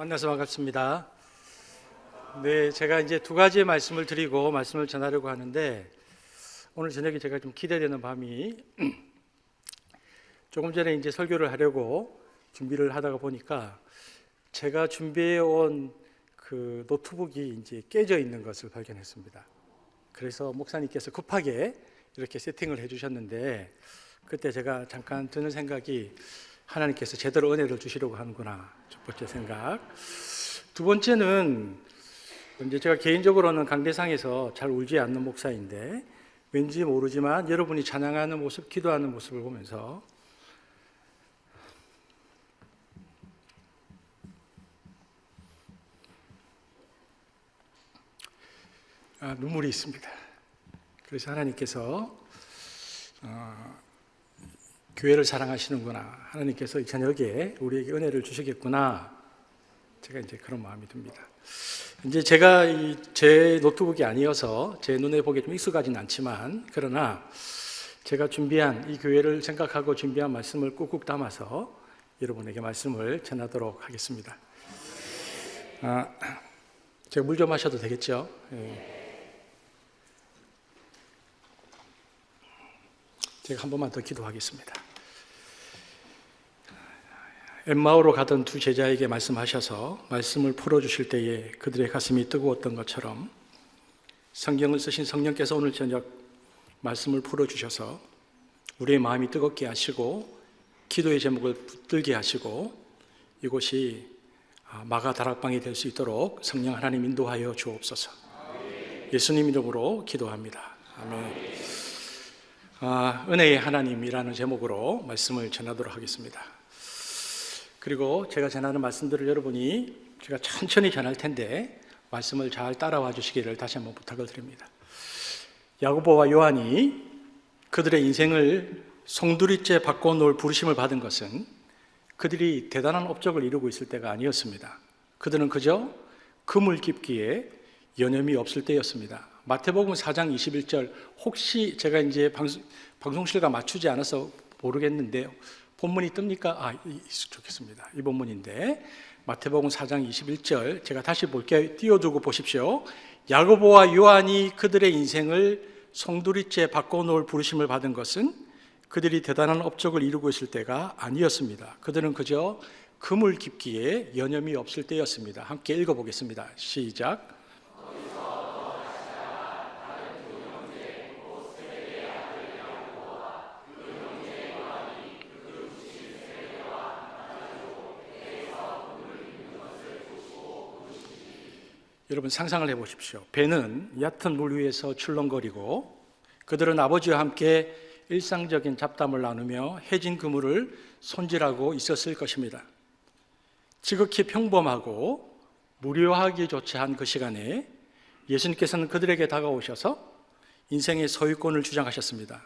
만나서 반갑습니다. 네, 제가 이제 두 가지의 말씀을 드리고 말씀을 전하려고 하는데, 오늘 저녁에 제가 좀 기대되는 밤이 조금 전에 이제 설교를 하려고 준비를 하다가 보니까 제가 준비해 온 그 노트북이 이제 깨져 있는 것을 발견했습니다. 그래서 목사님께서 급하게 이렇게 세팅을 해주셨는데, 그때 제가 잠깐 드는 생각이, 하나님께서 제대로 은혜를 주시려고 하는구나. 첫 번째 생각. 두 번째는 이제 제가 개인적으로는 강대상에서 잘 울지 않는 목사인데, 왠지 모르지만 여러분이 찬양하는 모습, 기도하는 모습을 보면서 눈물이 있습니다. 그래서 하나님께서 교회를 사랑하시는구나, 하나님께서 이 저녁에 우리에게 은혜를 주시겠구나, 제가 이제 그런 마음이 듭니다. 이제 제가 제 노트북이 아니어서 제 눈에 보기에 좀 익숙하진 않지만, 그러나 제가 준비한 이 교회를 생각하고 준비한 말씀을 꾹꾹 담아서 여러분에게 말씀을 전하도록 하겠습니다. 제가 물 좀 마셔도 되겠죠? 예. 제가 한 번만 더 기도하겠습니다. 엠마오로 가던 두 제자에게 말씀하셔서 말씀을 풀어주실 때에 그들의 가슴이 뜨거웠던 것처럼, 성경을 쓰신 성령께서 오늘 저녁 말씀을 풀어주셔서 우리의 마음이 뜨겁게 하시고 기도의 제목을 붙들게 하시고 이곳이 마가 다락방이 될 수 있도록 성령 하나님 인도하여 주옵소서. 예수님 이름으로 기도합니다. 아멘. 은혜의 하나님이라는 제목으로 말씀을 전하도록 하겠습니다. 그리고 제가 전하는 말씀들을 여러분이, 제가 천천히 전할 텐데 말씀을 잘 따라와 주시기를 다시 한번 부탁을 드립니다. 야고보와 요한이 그들의 인생을 송두리째 바꿔놓을 부르심을 받은 것은 그들이 대단한 업적을 이루고 있을 때가 아니었습니다. 그들은 그저 그물 깊기에 여념이 없을 때였습니다. 마태복음 4장 21절, 혹시 제가 이제 방송실과 맞추지 않아서 모르겠는데 본문이 뜹니까? 좋겠습니다. 이 본문인데 마태복음 4장 21절 제가 다시 볼게요. 띄워두고 보십시오. 야고보와 요한이 그들의 인생을 송두리째 바꿔놓을 부르심을 받은 것은 그들이 대단한 업적을 이루고 있을 때가 아니었습니다. 그들은 그저 그물 깊기에 여념이 없을 때였습니다. 함께 읽어보겠습니다. 시작. 여러분 상상을 해보십시오. 배는 얕은 물 위에서 출렁거리고 그들은 아버지와 함께 일상적인 잡담을 나누며 해진 그물을 손질하고 있었을 것입니다. 지극히 평범하고 무료하기조차 한 그 시간에 예수님께서는 그들에게 다가오셔서 인생의 소유권을 주장하셨습니다.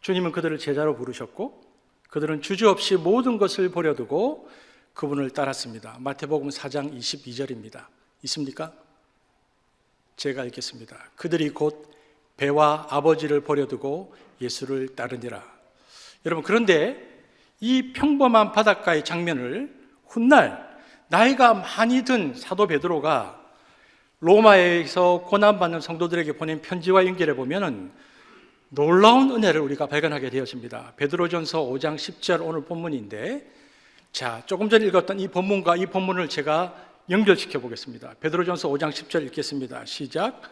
주님은 그들을 제자로 부르셨고 그들은 주저없이 모든 것을 버려두고 그분을 따랐습니다. 마태복음 4장 22절입니다. 있습니까? 제가 읽겠습니다. 그들이 곧 배와 아버지를 버려두고 예수를 따르니라. 여러분, 그런데 이 평범한 바닷가의 장면을 훗날 나이가 많이 든 사도 베드로가 로마에서 고난받는 성도들에게 보낸 편지와 연결해 보면 놀라운 은혜를 우리가 발견하게 되었습니다. 베드로전서 5장 10절 오늘 본문인데, 자, 조금 전에 읽었던 이 본문과 이 본문을 제가 연결시켜 보겠습니다. 베드로전서 5장 10절 읽겠습니다. 시작.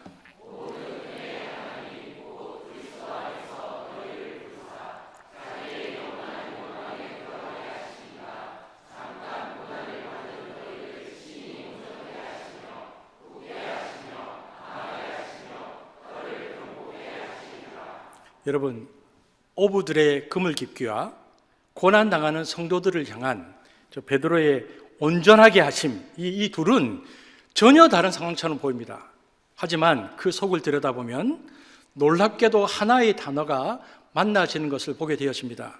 여러분, 어부들의 그물 깊기와 고난당하는 성도들을 향한 저 베드로의 온전하게 하심, 이 둘은 전혀 다른 상황처럼 보입니다. 하지만 그 속을 들여다보면 놀랍게도 하나의 단어가 만나지는 것을 보게 되었습니다.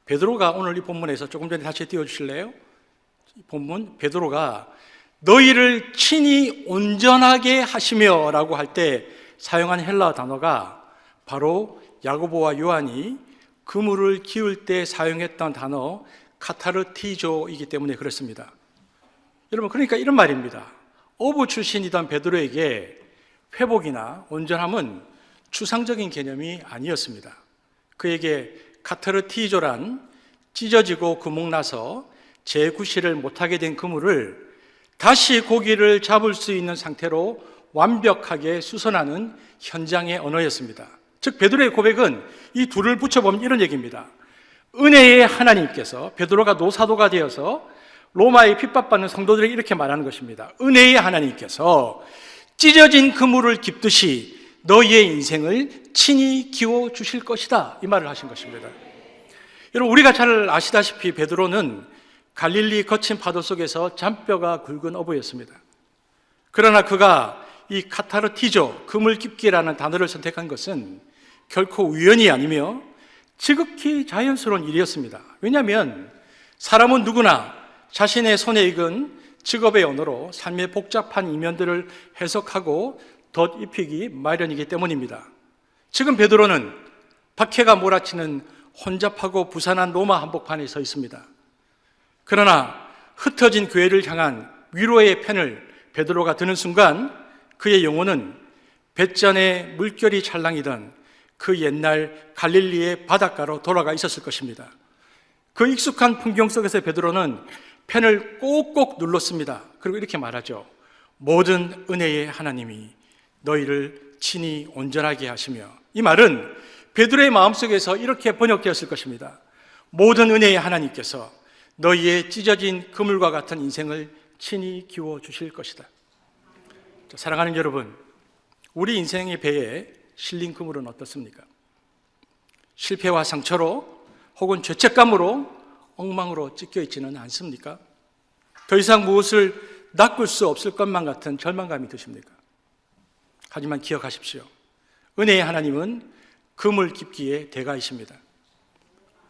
베드로가 오늘 이 본문에서 조금 전에 다시 띄워주실래요? 이 본문, 베드로가 너희를 친히 온전하게 하시며 라고 할 때 사용한 헬라 단어가 바로 야고보와 요한이 그물을 기울 때 사용했던 단어 카타르티조이기 때문에 그렇습니다. 여러분, 그러니까 이런 말입니다. 어부 출신이던 베드로에게 회복이나 온전함은 추상적인 개념이 아니었습니다. 그에게 카타르티조란 찢어지고 구멍나서 재구실을 못하게 된 그물을 다시 고기를 잡을 수 있는 상태로 완벽하게 수선하는 현장의 언어였습니다. 즉 베드로의 고백은 이 둘을 붙여보면 이런 얘기입니다. 은혜의 하나님께서, 베드로가 노사도가 되어서 로마에 핍박받는 성도들에게 이렇게 말하는 것입니다. 은혜의 하나님께서 찢어진 그물을 깁듯이 너희의 인생을 친히 기워 주실 것이다, 이 말을 하신 것입니다. 여러분, 우리가 잘 아시다시피 베드로는 갈릴리 거친 파도 속에서 잔뼈가 굵은 어부였습니다. 그러나 그가 이 카타르티조, 그물 깁기라는 단어를 선택한 것은 결코 우연이 아니며 지극히 자연스러운 일이었습니다. 왜냐하면 사람은 누구나 자신의 손에 익은 직업의 언어로 삶의 복잡한 이면들을 해석하고 덧입히기 마련이기 때문입니다. 지금 베드로는 박해가 몰아치는 혼잡하고 부산한 로마 한복판에 서 있습니다. 그러나 흩어진 교회를 향한 위로의 펜을 베드로가 드는 순간 그의 영혼은 뱃전에 물결이 찰랑이던 그 옛날 갈릴리의 바닷가로 돌아가 있었을 것입니다. 그 익숙한 풍경 속에서 베드로는 펜을 꼭꼭 눌렀습니다. 그리고 이렇게 말하죠. 모든 은혜의 하나님이 너희를 친히 온전하게 하시며, 이 말은 베드로의 마음속에서 이렇게 번역되었을 것입니다. 모든 은혜의 하나님께서 너희의 찢어진 그물과 같은 인생을 친히 기워 주실 것이다. 사랑하는 여러분, 우리 인생의 배에 실린 그물은 어떻습니까? 실패와 상처로 혹은 죄책감으로 엉망으로 찢겨 있지는 않습니까? 더 이상 무엇을 낚을 수 없을 것만 같은 절망감이 드십니까? 하지만 기억하십시오. 은혜의 하나님은 그물 깁기의 대가이십니다.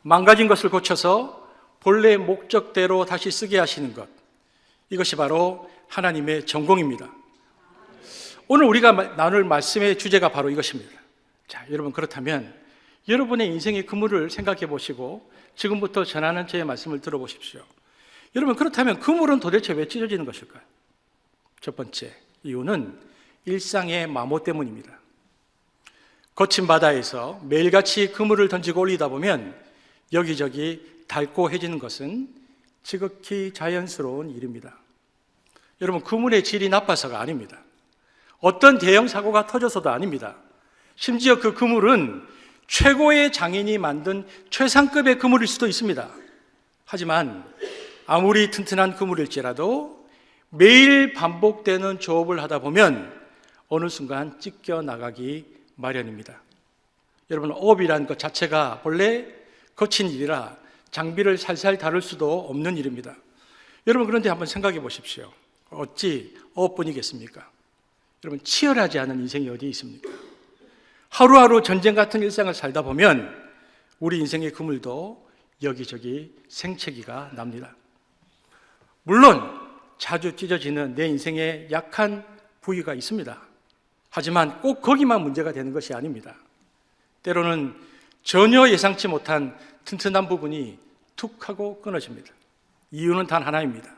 망가진 것을 고쳐서 본래 목적대로 다시 쓰게 하시는 것, 이것이 바로 하나님의 전공입니다. 오늘 우리가 나눌 말씀의 주제가 바로 이것입니다. 자, 여러분, 그렇다면 여러분의 인생의 그물을 생각해 보시고 지금부터 전하는 제 말씀을 들어보십시오. 여러분, 그렇다면 그물은 도대체 왜 찢어지는 것일까요? 첫 번째 이유는 일상의 마모 때문입니다. 거친 바다에서 매일같이 그물을 던지고 올리다 보면 여기저기 닳고해지는 것은 지극히 자연스러운 일입니다. 여러분, 그물의 질이 나빠서가 아닙니다. 어떤 대형 사고가 터져서도 아닙니다. 심지어 그 그물은 최고의 장인이 만든 최상급의 그물일 수도 있습니다. 하지만 아무리 튼튼한 그물일지라도 매일 반복되는 조업을 하다 보면 어느 순간 찢겨 나가기 마련입니다. 여러분, 어업이라는 것 자체가 본래 거친 일이라 장비를 살살 다룰 수도 없는 일입니다. 여러분, 그런데 한번 생각해 보십시오. 어찌 어업뿐이겠습니까? 여러분, 치열하지 않은 인생이 어디 있습니까? 하루하루 전쟁 같은 일상을 살다 보면 우리 인생의 그물도 여기저기 생채기가 납니다. 물론 자주 찢어지는 내 인생의 약한 부위가 있습니다. 하지만 꼭 거기만 문제가 되는 것이 아닙니다. 때로는 전혀 예상치 못한 튼튼한 부분이 툭 하고 끊어집니다. 이유는 단 하나입니다.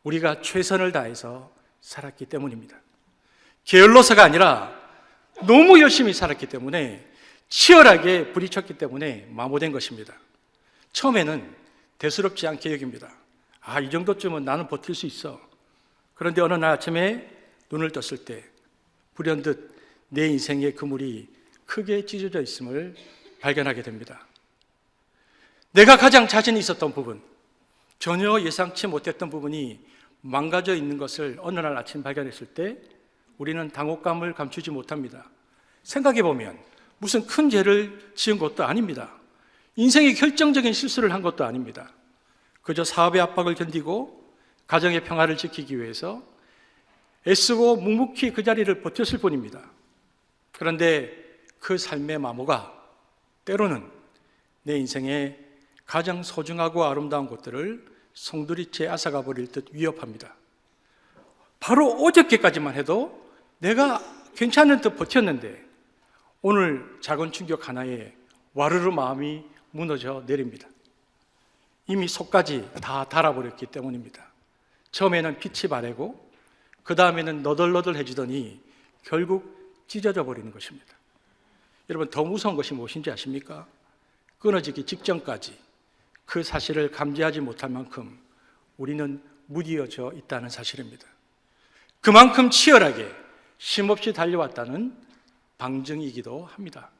우리가 최선을 다해서 살았기 때문입니다. 게을러서가 아니라 너무 열심히 살았기 때문에, 치열하게 부딪혔기 때문에 마모된 것입니다. 처음에는 대수롭지 않게 여깁니다. 이 정도쯤은 나는 버틸 수 있어. 그런데 어느 날 아침에 눈을 떴을 때 불현듯 내 인생의 그물이 크게 찢어져 있음을 발견하게 됩니다. 내가 가장 자신 있었던 부분, 전혀 예상치 못했던 부분이 망가져 있는 것을 어느 날 아침 발견했을 때 우리는 당혹감을 감추지 못합니다. 생각해 보면 무슨 큰 죄를 지은 것도 아닙니다. 인생의 결정적인 실수를 한 것도 아닙니다. 그저 사업의 압박을 견디고 가정의 평화를 지키기 위해서 애쓰고 묵묵히 그 자리를 버텼을 뿐입니다. 그런데 그 삶의 마모가 때로는 내 인생의 가장 소중하고 아름다운 것들을 송두리째 앗아가 버릴 듯 위협합니다. 바로 어저께까지만 해도 내가 괜찮은 듯 버텼는데 오늘 작은 충격 하나에 와르르 마음이 무너져 내립니다. 이미 속까지 다 닳아버렸기 때문입니다. 처음에는 빛이 바래고 그 다음에는 너덜너덜해지더니 결국 찢어져 버리는 것입니다. 여러분, 더 무서운 것이 무엇인지 아십니까? 끊어지기 직전까지 그 사실을 감지하지 못할 만큼 우리는 무디어져 있다는 사실입니다. 그만큼 치열하게 쉼없이 달려왔다는 방증이기도 합니다.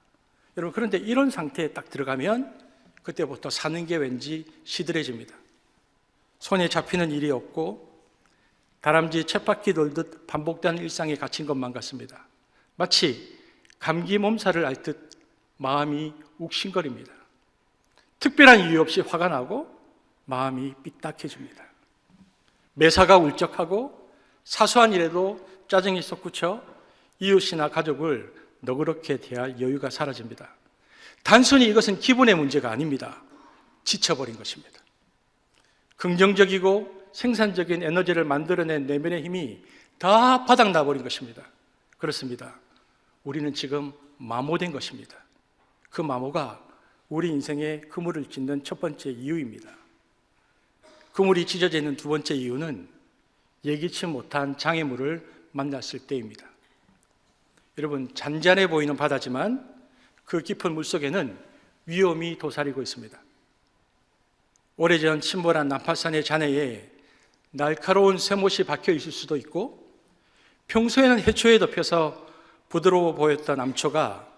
여러분, 그런데 이런 상태에 딱 들어가면 그때부터 사는 게 왠지 시들해집니다. 손에 잡히는 일이 없고 다람쥐 쳇바퀴 돌듯 반복되는 일상에 갇힌 것만 같습니다. 마치 감기 몸살을 앓듯 마음이 욱신거립니다. 특별한 이유 없이 화가 나고 마음이 삐딱해집니다. 매사가 울적하고 사소한 일에도 짜증이 솟구쳐 이웃이나 가족을 너그럽게 대할 여유가 사라집니다. 단순히 이것은 기분의 문제가 아닙니다. 지쳐버린 것입니다. 긍정적이고 생산적인 에너지를 만들어낸 내면의 힘이 다 바닥나 버린 것입니다. 그렇습니다. 우리는 지금 마모된 것입니다. 그 마모가 우리 인생의 그물을 찢는 첫 번째 이유입니다. 그물이 찢어져 있는 두 번째 이유는 예기치 못한 장애물을 만났을 때입니다. 여러분, 잔잔해 보이는 바다지만 그 깊은 물속에는 위험이 도사리고 있습니다. 오래전 침몰한 난파선의 잔해에 날카로운 쇠못이 박혀 있을 수도 있고, 평소에는 해초에 덮여서 부드러워 보였던 암초가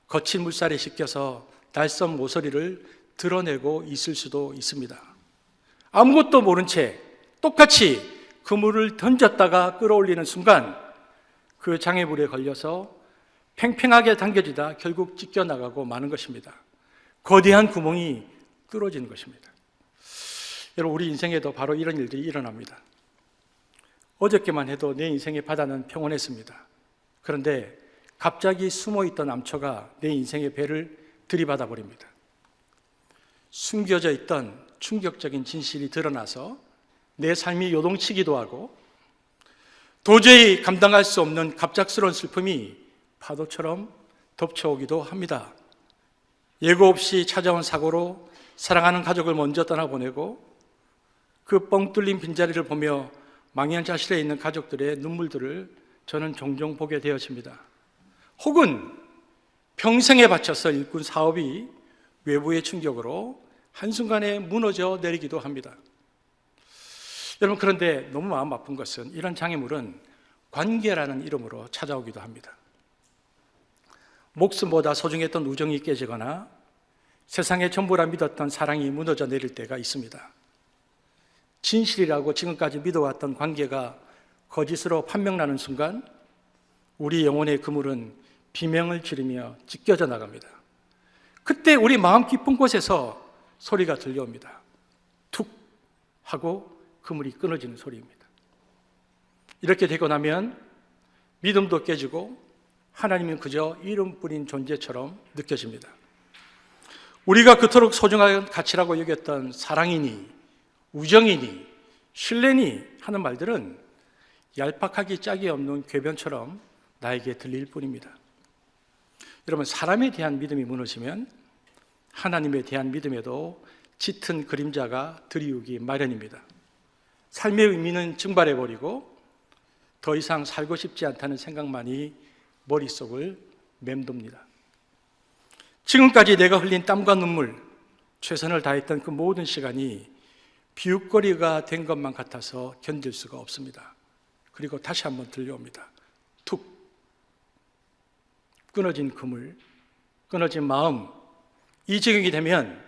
거친 물살에 씻겨서 달섬 모서리를 드러내고 있을 수도 있습니다. 아무것도 모른 채 똑같이 그물을 던졌다가 끌어올리는 순간 그 장애물에 걸려서 팽팽하게 당겨지다 결국 찢겨나가고 마는 것입니다. 거대한 구멍이 뚫어지는 것입니다. 여러분, 우리 인생에도 바로 이런 일들이 일어납니다. 어저께만 해도 내 인생의 바다는 평온했습니다. 그런데 갑자기 숨어있던 암초가 내 인생의 배를 들이받아 버립니다. 숨겨져 있던 충격적인 진실이 드러나서 내 삶이 요동치기도 하고 도저히 감당할 수 없는 갑작스러운 슬픔이 파도처럼 덮쳐오기도 합니다. 예고 없이 찾아온 사고로 사랑하는 가족을 먼저 떠나보내고 그 뻥 뚫린 빈자리를 보며 망연자실해 있는 가족들의 눈물들을 저는 종종 보게 되어집니다. 혹은 평생에 바쳐서 일꾼 사업이 외부의 충격으로 한순간에 무너져 내리기도 합니다. 여러분, 그런데 너무 마음 아픈 것은 이런 장애물은 관계라는 이름으로 찾아오기도 합니다. 목숨보다 소중했던 우정이 깨지거나 세상의 전부라 믿었던 사랑이 무너져 내릴 때가 있습니다. 진실이라고 지금까지 믿어왔던 관계가 거짓으로 판명나는 순간 우리 영혼의 그물은 비명을 지르며 찢겨져 나갑니다. 그때 우리 마음 깊은 곳에서 소리가 들려옵니다. 툭 하고 그물이 끊어지는 소리입니다. 이렇게 되고 나면 믿음도 깨지고 하나님은 그저 이름뿐인 존재처럼 느껴집니다. 우리가 그토록 소중한 가치라고 여겼던 사랑이니 우정이니 신뢰니 하는 말들은 얄팍하기 짝이 없는 궤변처럼 나에게 들릴 뿐입니다. 여러분, 사람에 대한 믿음이 무너지면 하나님에 대한 믿음에도 짙은 그림자가 드리우기 마련입니다. 삶의 의미는 증발해버리고 더 이상 살고 싶지 않다는 생각만이 머릿속을 맴돕니다. 지금까지 내가 흘린 땀과 눈물, 최선을 다했던 그 모든 시간이 비웃거리가 된 것만 같아서 견딜 수가 없습니다. 그리고 다시 한번 들려옵니다. 툭. 끊어진 그물, 끊어진 마음. 이 지경이 되면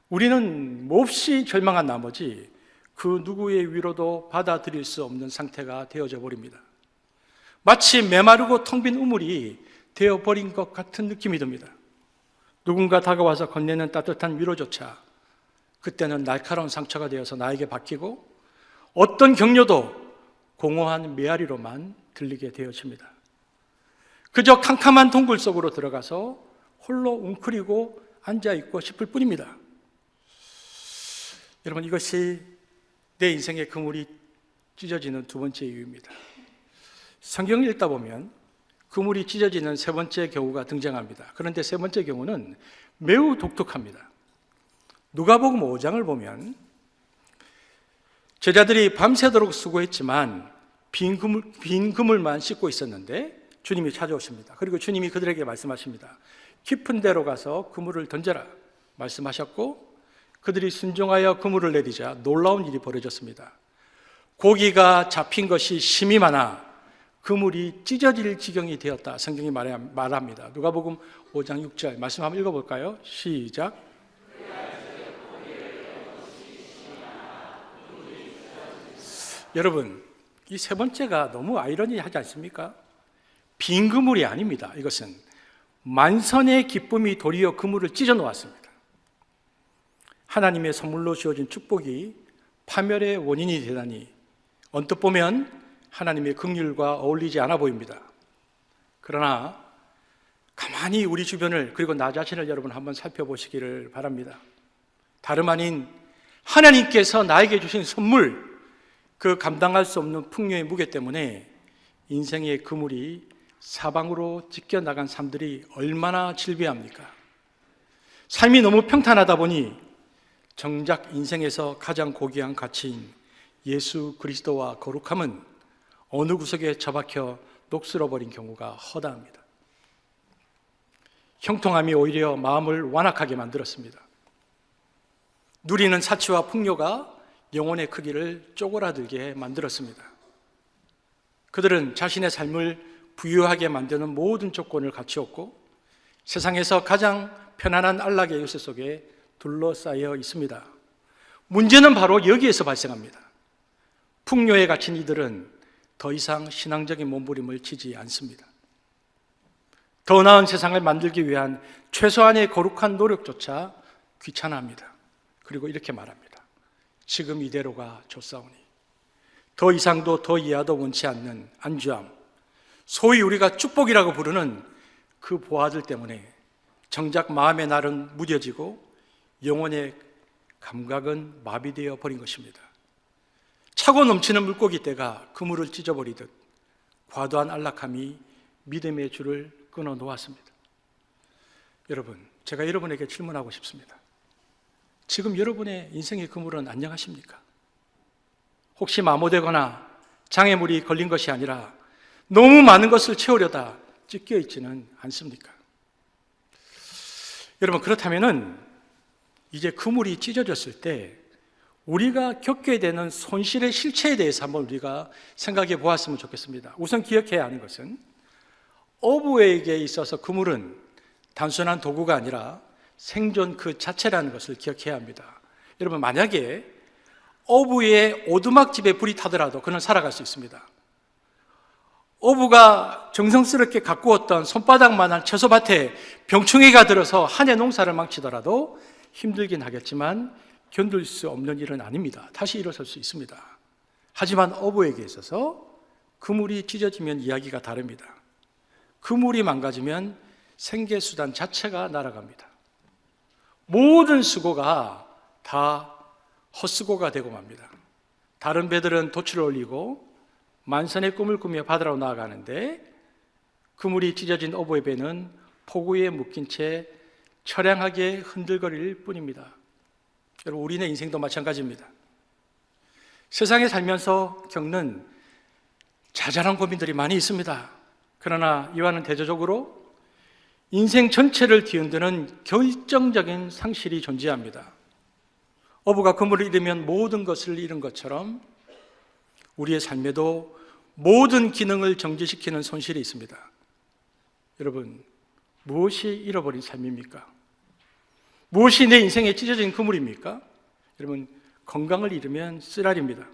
우리는 몹시 절망한 나머지 그 누구의 위로도 받아들일 수 없는 상태가 되어져 버립니다. 마치 메마르고 텅 빈 우물이 되어버린 것 같은 느낌이 듭니다. 누군가 다가와서 건네는 따뜻한 위로조차 그때는 날카로운 상처가 되어서 나에게 박히고 어떤 격려도 공허한 메아리로만 들리게 되어집니다. 그저 캄캄한 동굴 속으로 들어가서 홀로 웅크리고 앉아있고 싶을 뿐입니다. 여러분, 이것이 내 인생의 그물이 찢어지는 두 번째 이유입니다. 성경을 읽다 보면 그물이 찢어지는 세 번째 경우가 등장합니다. 그런데 세 번째 경우는 매우 독특합니다. 누가복음 5장을 보면 제자들이 밤새도록 수고했지만 빈 그물만 씻고 있었는데 주님이 찾아오십니다. 그리고 주님이 그들에게 말씀하십니다. 깊은 데로 가서 그물을 던져라 말씀하셨고, 그들이 순종하여 그물을 내리자 놀라운 일이 벌어졌습니다. 고기가 잡힌 것이 심이 많아 그물이 찢어질 지경이 되었다. 성경이 말합니다. 누가복음 5장 6절 말씀 한번 읽어볼까요? 시작. 여러분, 이 세 번째가 너무 아이러니하지 않습니까? 빈 그물이 아닙니다. 이것은 만선의 기쁨이 도리어 그물을 찢어 놓았습니다. 하나님의 선물로 주어진 축복이 파멸의 원인이 되다니 언뜻 보면 하나님의 긍휼과 어울리지 않아 보입니다. 그러나 가만히 우리 주변을, 그리고 나 자신을 여러분 한번 살펴보시기를 바랍니다. 다름 아닌 하나님께서 나에게 주신 선물, 그 감당할 수 없는 풍요의 무게 때문에 인생의 그물이 사방으로 찢겨나간 삶들이 얼마나 질비합니까? 삶이 너무 평탄하다 보니 정작 인생에서 가장 고귀한 가치인 예수 그리스도와 거룩함은 어느 구석에 처박혀 녹슬어버린 경우가 허다합니다. 형통함이 오히려 마음을 완악하게 만들었습니다. 누리는 사치와 풍요가 영혼의 크기를 쪼그라들게 만들었습니다. 그들은 자신의 삶을 부유하게 만드는 모든 조건을 갖추었고 세상에서 가장 편안한 안락의 요새 속에 둘러싸여 있습니다. 문제는 바로 여기에서 발생합니다. 풍요에 갇힌 이들은 더 이상 신앙적인 몸부림을 치지 않습니다. 더 나은 세상을 만들기 위한 최소한의 거룩한 노력조차 귀찮아합니다. 그리고 이렇게 말합니다. 지금 이대로가 좋사오니. 더 이상도 더 이하도 원치 않는 안주함, 소위 우리가 축복이라고 부르는 그 보아들 때문에 정작 마음의 날은 무뎌지고 영혼의 감각은 마비되어 버린 것입니다. 차고 넘치는 물고기 떼가 그물을 찢어버리듯 과도한 안락함이 믿음의 줄을 끊어 놓았습니다. 여러분, 제가 여러분에게 질문하고 싶습니다. 지금 여러분의 인생의 그물은 안녕하십니까? 혹시 마모되거나 장애물이 걸린 것이 아니라 너무 많은 것을 채우려다 찢겨 있지는 않습니까? 여러분, 그렇다면은 이제 그물이 찢어졌을 때 우리가 겪게 되는 손실의 실체에 대해서 한번 우리가 생각해 보았으면 좋겠습니다. 우선 기억해야 하는 것은 어부에게 있어서 그물은 단순한 도구가 아니라 생존 그 자체라는 것을 기억해야 합니다. 여러분, 만약에 어부의 오두막집에 불이 타더라도 그는 살아갈 수 있습니다. 어부가 정성스럽게 가꾸었던 손바닥만한 채소밭에 병충해가 들어서 한 해 농사를 망치더라도 힘들긴 하겠지만 견딜 수 없는 일은 아닙니다. 다시 일어설 수 있습니다. 하지만 어부에게 있어서 그물이 찢어지면 이야기가 다릅니다. 그물이 망가지면 생계수단 자체가 날아갑니다. 모든 수고가 다 헛수고가 되고 맙니다. 다른 배들은 돛을 올리고 만선의 꿈을 꾸며 바다로 나아가는데 그물이 찢어진 어부의 배는 폭우에 묶인 채 처량하게 흔들거릴 뿐입니다. 여러분, 우리네 인생도 마찬가지입니다. 세상에 살면서 겪는 자잘한 고민들이 많이 있습니다. 그러나 이와는 대조적으로 인생 전체를 뒤흔드는 결정적인 상실이 존재합니다. 어부가 그물을 잃으면 모든 것을 잃은 것처럼 우리의 삶에도 모든 기능을 정지시키는 손실이 있습니다. 여러분, 무엇이 잃어버린 삶입니까? 무엇이 내 인생에 찢어진 그물입니까? 여러분, 건강을 잃으면 쓰라립니다.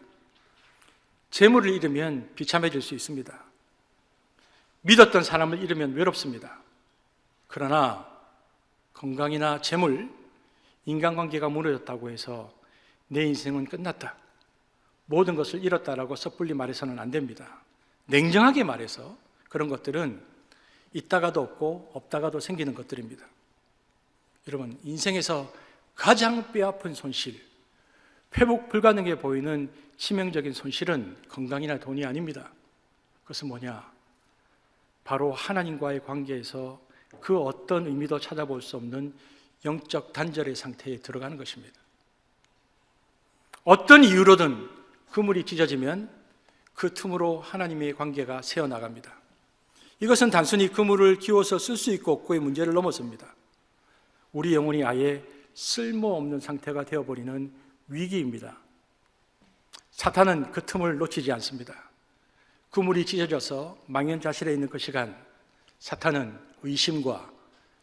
재물을 잃으면 비참해질 수 있습니다. 믿었던 사람을 잃으면 외롭습니다. 그러나 건강이나 재물, 인간관계가 무너졌다고 해서 내 인생은 끝났다, 모든 것을 잃었다라고 섣불리 말해서는 안 됩니다. 냉정하게 말해서 그런 것들은 있다가도 없고 없다가도 생기는 것들입니다. 여러분, 인생에서 가장 뼈아픈 손실, 회복 불가능해 보이는 치명적인 손실은 건강이나 돈이 아닙니다. 그것은 뭐냐? 바로 하나님과의 관계에서 그 어떤 의미도 찾아볼 수 없는 영적 단절의 상태에 들어가는 것입니다. 어떤 이유로든 그물이 찢어지면 그 틈으로 하나님의 관계가 새어나갑니다. 이것은 단순히 그물을 끼워서 쓸 수 있고 없고의 문제를 넘어섭니다. 우리 영혼이 아예 쓸모없는 상태가 되어버리는 위기입니다. 사탄은 그 틈을 놓치지 않습니다. 그물이 찢어져서 망연자실해 있는 그 시간, 사탄은 의심과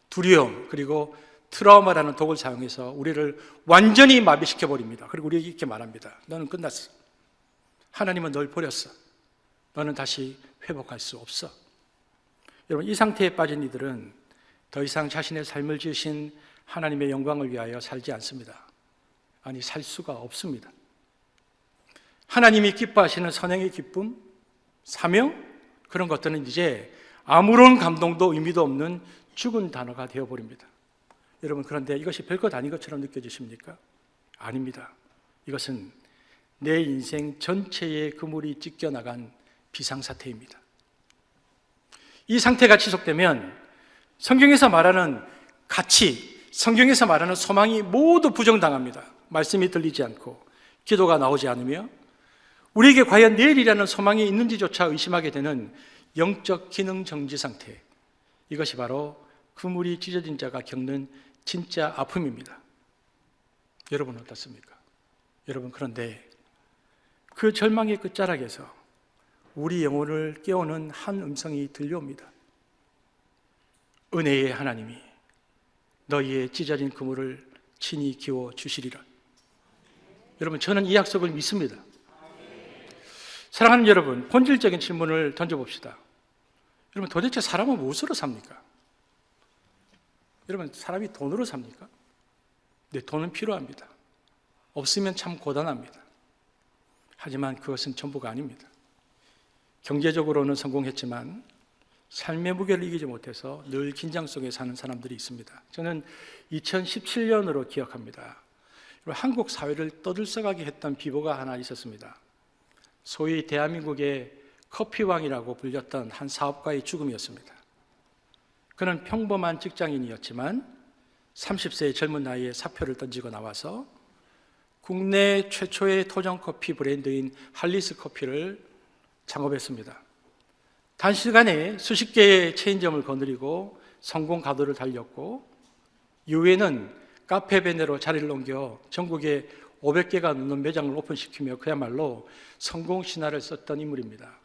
두려움 그리고 트라우마라는 독을 사용해서 우리를 완전히 마비시켜 버립니다. 그리고 우리에게 이렇게 말합니다. 너는 끝났어. 하나님은 널 버렸어. 너는 다시 회복할 수 없어. 여러분, 이 상태에 빠진 이들은 더 이상 자신의 삶을 지으신 하나님의 영광을 위하여 살지 않습니다. 아니, 살 수가 없습니다. 하나님이 기뻐하시는 선행의 기쁨, 사명, 그런 것들은 이제 아무런 감동도 의미도 없는 죽은 단어가 되어버립니다. 여러분, 그런데 이것이 별것 아닌 것처럼 느껴지십니까? 아닙니다. 이것은 내 인생 전체의 그물이 찢겨나간 비상사태입니다. 이 상태가 지속되면 성경에서 말하는 가치, 성경에서 말하는 소망이 모두 부정당합니다. 말씀이 들리지 않고 기도가 나오지 않으며 우리에게 과연 내일이라는 소망이 있는지조차 의심하게 되는 영적 기능 정지 상태, 이것이 바로 그물이 찢어진 자가 겪는 진짜 아픔입니다. 여러분 어떻습니까? 여러분, 그런데 그 절망의 끝자락에서 우리 영혼을 깨우는 한 음성이 들려옵니다. 은혜의 하나님이 너희의 찢어진 그물을 친히 끼워 주시리라. 여러분, 저는 이 약속을 믿습니다. 사랑하는 여러분, 본질적인 질문을 던져봅시다. 여러분, 도대체 사람은 무엇으로 삽니까? 여러분, 사람이 돈으로 삽니까? 네, 돈은 필요합니다. 없으면 참 고단합니다. 하지만 그것은 전부가 아닙니다. 경제적으로는 성공했지만 삶의 무게를 이기지 못해서 늘 긴장 속에 사는 사람들이 있습니다. 저는 2017년으로 기억합니다. 한국 사회를 떠들썩하게 했던 비보가 하나 있었습니다. 소위 대한민국의 커피왕이라고 불렸던 한 사업가의 죽음이었습니다. 그는 평범한 직장인이었지만 30세의 젊은 나이에 사표를 던지고 나와서 국내 최초의 토종커피 브랜드인 할리스 커피를 창업했습니다. 단시간에 수십 개의 체인점을 거느리고 성공 가도를 달렸고, 이후에는 카페베네로 자리를 옮겨 전국에 500개가 넘는 매장을 오픈시키며 그야말로 성공 신화를 썼던 인물입니다.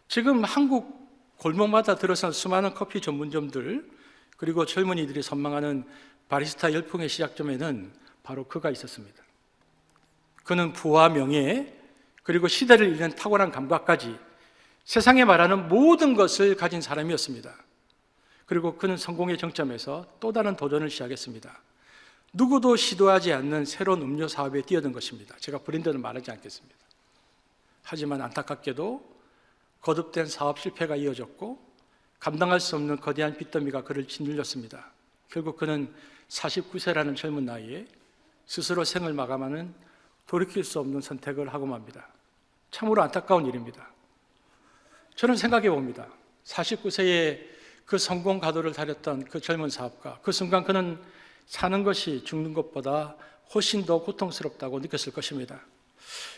지금 한국 골목마다 들어선 수많은 커피 전문점들, 그리고 젊은이들이 선망하는 바리스타 열풍의 시작점에는 바로 그가 있었습니다. 그는 부와 명예, 그리고 시대를 읽는 탁월한 감각까지 세상에 말하는 모든 것을 가진 사람이었습니다. 그리고 그는 성공의 정점에서 또 다른 도전을 시작했습니다. 누구도 시도하지 않는 새로운 음료 사업에 뛰어든 것입니다. 제가 브랜드는 말하지 않겠습니다. 하지만 안타깝게도 거듭된 사업 실패가 이어졌고 감당할 수 없는 거대한 빚더미가 그를 짓눌렸습니다. 결국 그는 49세라는 젊은 나이에 스스로 생을 마감하는 돌이킬 수 없는 선택을 하고 맙니다. 참으로 안타까운 일입니다. 저는 생각해 봅니다. 49세에 그 성공 가도를 달렸던 그 젊은 사업가, 그 순간 그는 사는 것이 죽는 것보다 훨씬 더 고통스럽다고 느꼈을 것입니다.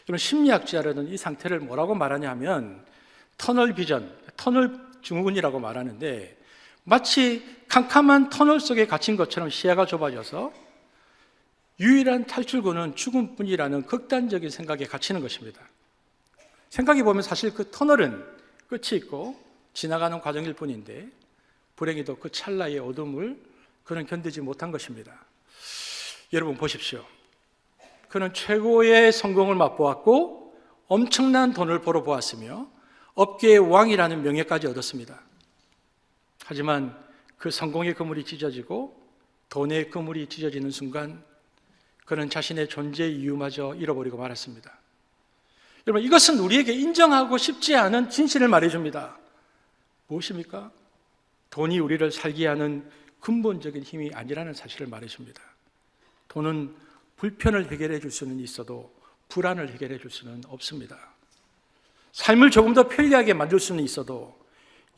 여러분, 심리학자들은 이 상태를 뭐라고 말하냐 하면 터널 비전, 터널 증후군이라고 말하는데, 마치 캄캄한 터널 속에 갇힌 것처럼 시야가 좁아져서 유일한 탈출구는 죽음뿐이라는 극단적인 생각에 갇히는 것입니다. 생각해 보면 사실 그 터널은 끝이 있고 지나가는 과정일 뿐인데, 불행히도 그 찰나의 어둠을 그는 견디지 못한 것입니다. 여러분 보십시오. 그는 최고의 성공을 맛보았고 엄청난 돈을 벌어보았으며 업계의 왕이라는 명예까지 얻었습니다. 하지만 그 성공의 그물이 찢어지고 돈의 그물이 찢어지는 순간 그는 자신의 존재 이유마저 잃어버리고 말았습니다. 여러분, 이것은 우리에게 인정하고 싶지 않은 진실을 말해줍니다. 무엇입니까? 돈이 우리를 살게 하는 근본적인 힘이 아니라는 사실을 말해줍니다. 돈은 불편을 해결해 줄 수는 있어도 불안을 해결해 줄 수는 없습니다. 삶을 조금 더 편리하게 만들 수는 있어도